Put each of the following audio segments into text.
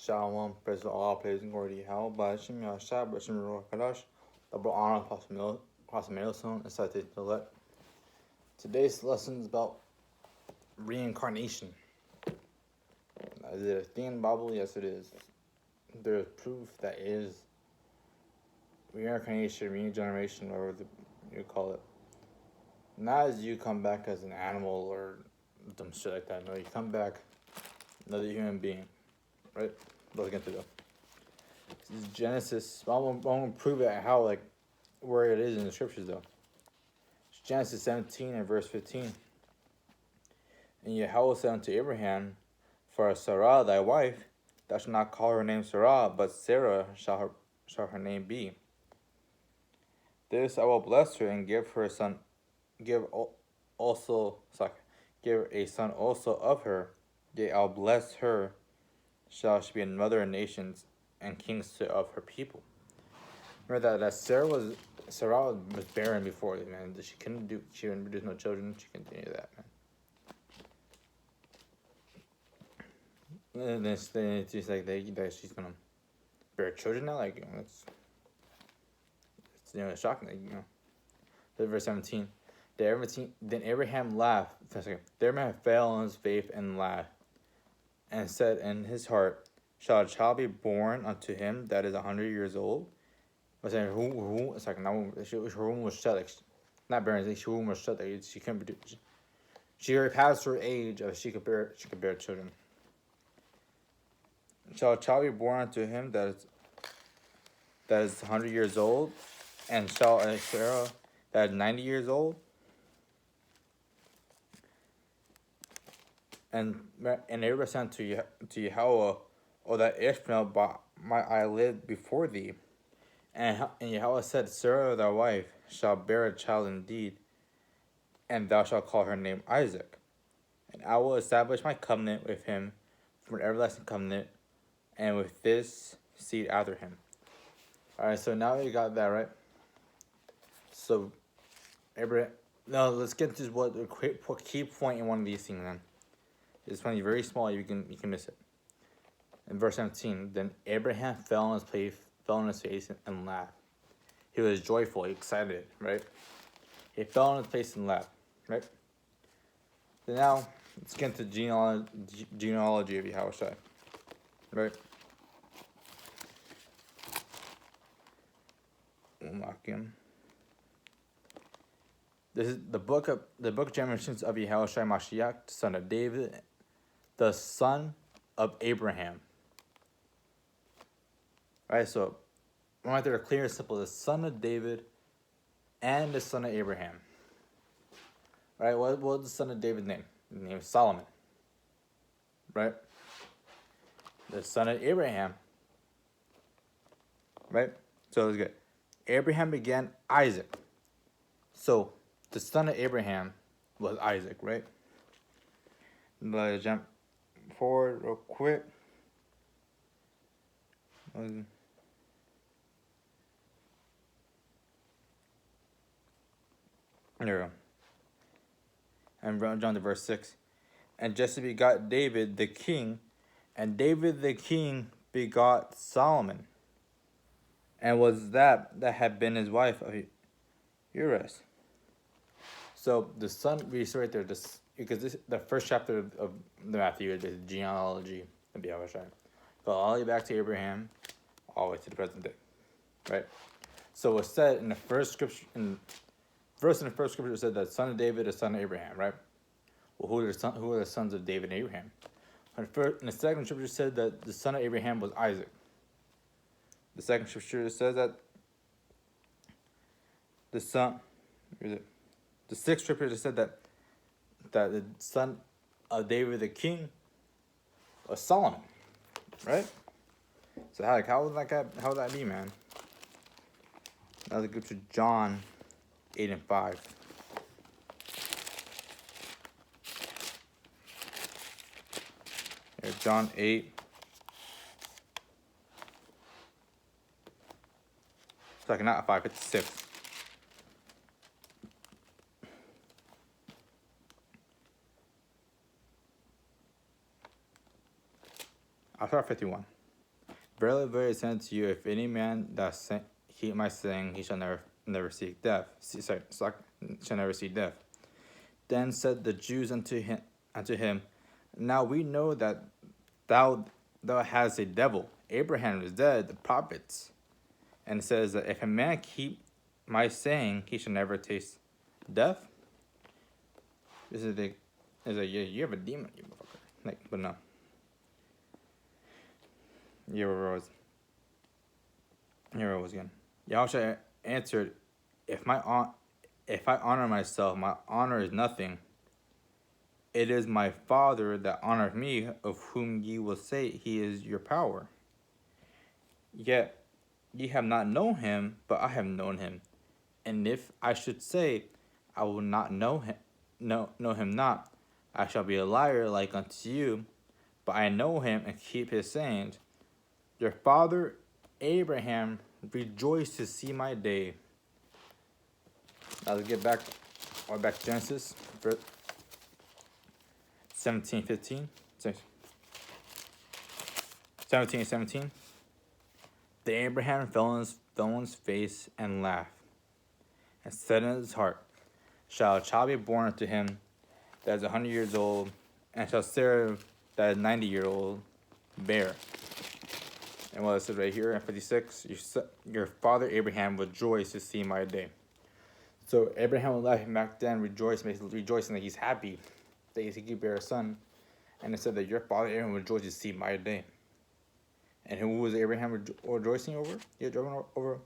Shalom, praise to all, praise and glory to Yahweh, Bashim Yashab, Bashim Ruach Kadash, double honor, across the milestone, and cited to let. Today's lesson is about reincarnation. Is it a thing in the Bible? Yes, it is. There's proof that it is reincarnation, regeneration, or you call it. Not as you come back as an animal or some shit like that. No, you come back another human being, right? Let's get into it. This is Genesis. I want to prove it how, like, where it is in the scriptures, though. It's Genesis 17 and verse 15. And Yahweh said unto Abraham, for Sarah thy wife, thou shalt not call her name Sarah, but Sarah shall her name be. This I will bless her and give her a son. Give a son also of her. Yea, I'll bless her. Shall she be a mother of nations and kings of her people. Remember that Sarah was barren before, man. She couldn't produce no children. She couldn't do any of that, man. And then it's just like that she's gonna bear children now. Like, it's shocking. Like, verse 17. Then Abraham laughed. Then Abraham fell on his face and laughed, and said in his heart, shall a child be born unto him that is 100 years old? It's like, it's like, now her womb was shut. Like, not barren, like, her womb was shut. Like, she couldn't produce. She already passed her age of she could bear children. Shall a child be born unto him that is 100 years old? And shall a Sarah that is 90 years old? And Abraham said to Yahweh, O that Ishmael might I live before thee. And Yahweh said, Sarah thy wife shall bear a child indeed, and thou shalt call her name Isaac. And I will establish my covenant with him for an everlasting covenant, and with this seed after him. Alright, so now you got that, right? So, Abraham. Now let's get to what the key point in one of these things, then. It's funny, very small, you can miss it. In verse 17, then Abraham fell on his face and laughed. He was joyful, excited, right? He fell on his face and laughed, right? So now, let's get into genealogy of Yahushua, right? This is the book of Generations of Yahushua Mashiach, son of David, the son of Abraham. Right, so right there, clear and simple: the son of David and the son of Abraham. Right, what was the son of David's name? His name is Solomon. Right, the son of Abraham. Right, so it's good. Abraham began Isaac. So the son of Abraham was Isaac, right? Let's jump forward real quick. There we go. And John to verse 6. And Jesse begot David the king, and David the king begot Solomon, and was that had been his wife of Urias. So the son, we see right there, because the first chapter of the Matthew is the genealogy of Yahushua. Go all the way back to Abraham, all the way to the present day, right? So it's said in the first scripture, it said that son of David is son of Abraham, right? Well, who are the sons of David and Abraham? In the second scripture said that the son of Abraham was Isaac. The second scripture says that the sixth scripture said that the son of David the king was Solomon, right? So how would that be, man? Now let's go to John 8 and 5. Here's John 8. Second, not 5, it's 6. I'll start 51. Verily, verily, I say unto you, if any man that keep my saying, he shall never see death. Shall never see death. Then said the Jews unto him, Now we know that thou hast a devil. Abraham is dead, the prophets. And it says that if a man keep my saying, he shall never taste death. This is yeah, you have a demon, you motherfucker. Like, but no. Here it was again. Yahushua answered, if I honor myself, my honor is nothing. It is my Father that honoreth me, of whom ye will say he is your power. Yet ye have not known him, but I have known him. And if I should say, I will not know him not, I shall be a liar like unto you. But I know him and keep his sayings. Your father Abraham rejoiced to see my day. Now let's get back to Genesis 17:15. 17:17. The Abraham fell on his face and laughed, and said in his heart, Shall a child be born unto him that is 100 years old, and shall Sarah that is 90-year-old bear? And what it says right here in 56, your father Abraham rejoiced to see my day. So Abraham was laughing back then, rejoicing that he's happy that he could bear a son. And it said that your father Abraham rejoiced to see my day. And who was Abraham rejoicing over? He was rejoicing over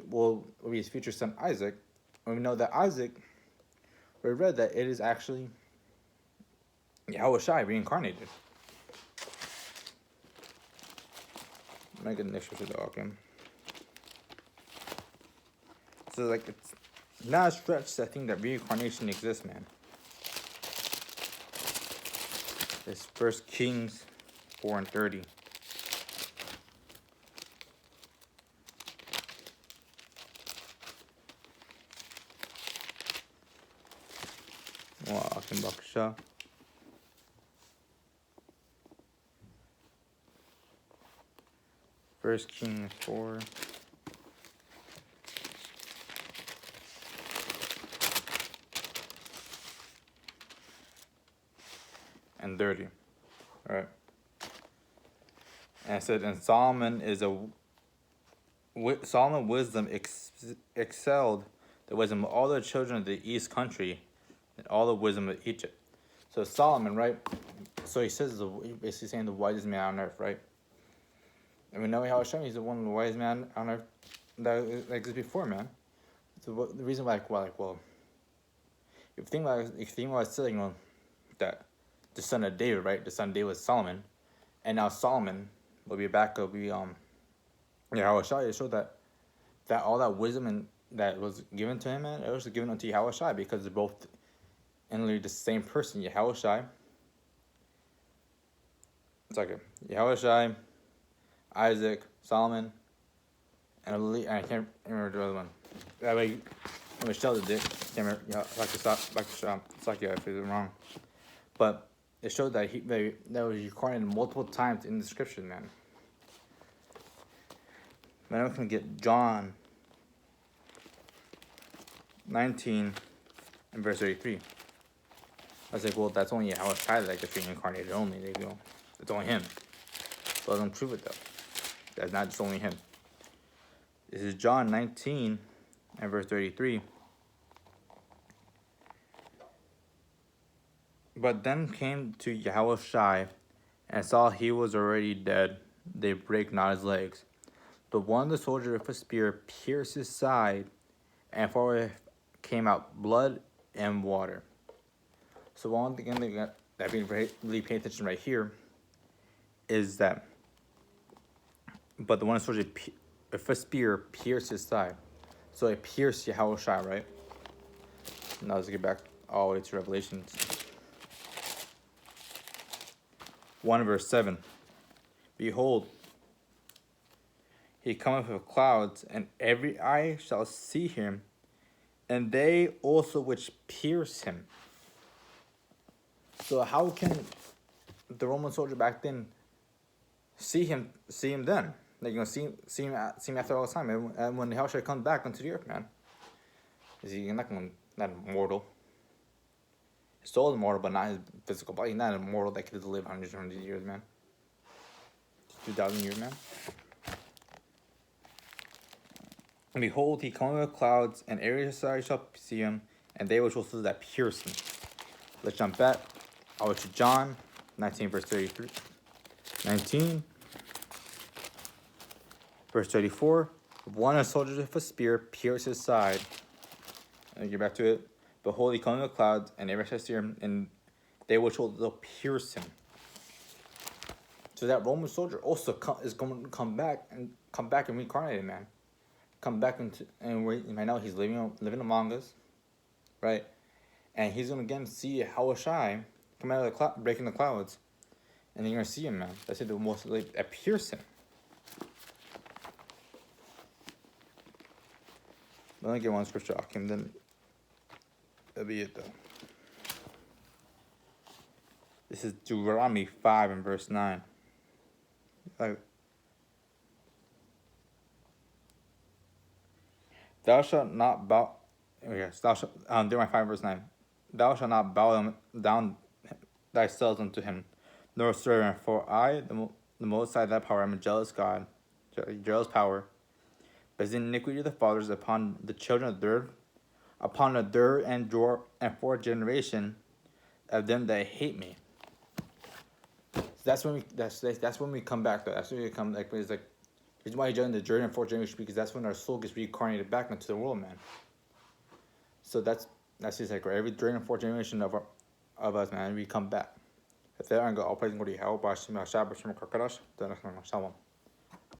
will be his future son Isaac. And we know that Isaac, we read that it is actually Yahushua reincarnated. I'm gonna get an extra to the okay. So like it's not a stretch to think that reincarnation exists, man. It's 1 Kings 4:30. Well, I can bakasha. First Kings 4. And 30. Alright. And it said, and Solomon wisdom excelled the wisdom of all the children of the east country and all the wisdom of Egypt. So Solomon, right? So he says, he's basically saying the wisest man on earth, right? And we know how Hashem, he's the one of the wisest man on earth that exists before, man. So the reason why, well, if you think about it, saying, well, that the son of David, right? The son of David was Solomon, and now Solomon will be back. Will be Yahushua. It showed that all that wisdom and that was given to him, man, it was given unto Yahushua because they're both literally the same person. Yahushua. It's like Yahushua, Isaac, Solomon, and I can't remember the other one. That way, Michelle did it. Can't remember. It's like if it's wrong, but it showed that that was recorded multiple times in the scriptures, man. Man, I'm gonna get John 19 and verse 33. I was like, well, that's only how it's tied, like the reincarnated only. There you go. It's only him. But doesn't prove it though. That's not just only him. This is John 19 and verse 33. But then came to Yahushua and saw he was already dead. They brake not his legs. But one of the soldiers with a spear pierced his side, and forth came out blood and water. So one thing that we really pay attention right here is that, but the one soldier with a spear pierced his side. So it pierced Yahushua, right? Now let's get back all the way to Revelations 1 verse 7. Behold, he cometh with clouds, and every eye shall see him, and they also which pierce him. So how can the Roman soldier back then see him then. Like you're gonna see him after all the time. And when Yahushua comes back onto the earth, man, is he not immortal? His soul is immortal, but not his physical body. He's not immortal that could live hundreds and hundreds of years, man. 2,000 years, man. And behold, he cometh with clouds, and every side shall see him, and they which will see that pierce him. Let's jump back. Over to John 19, verse 33. 19, verse 34. One of the soldiers with a spear pierced his side. And get back to it. Behold, he cometh with clouds, and every shall see him, and they which will pierce him. So that Roman soldier also is going to come back and reincarnated, man. Come back and right now he's living among us, right? And he's gonna again see Yahushua come out of the cloud, breaking the clouds, and you're gonna see him, man. That's it. The most that pierce him. Let me get one scripture, Akim. Then that'll be it, though. This is Deuteronomy 5 and verse 9. Like, thou shalt not bow. Yes, thou shalt. Deuteronomy 5 verse 9. Thou shalt not bow down thyself unto him, nor serve him. For I, the Most High, thy power, am a jealous God, jealous power. But the iniquity of the fathers upon the children of upon the third and fourth generation of them that hate me. So that's when we come back, though. That's when we come, like, it's like, the reason why you're judging the third and fourth generation, because that's when our soul gets reincarnated back into the world, man. So that's just like every third and fourth generation of us, man, we come back. If they aren't go, all praise and glory to Yahweh, Shalom.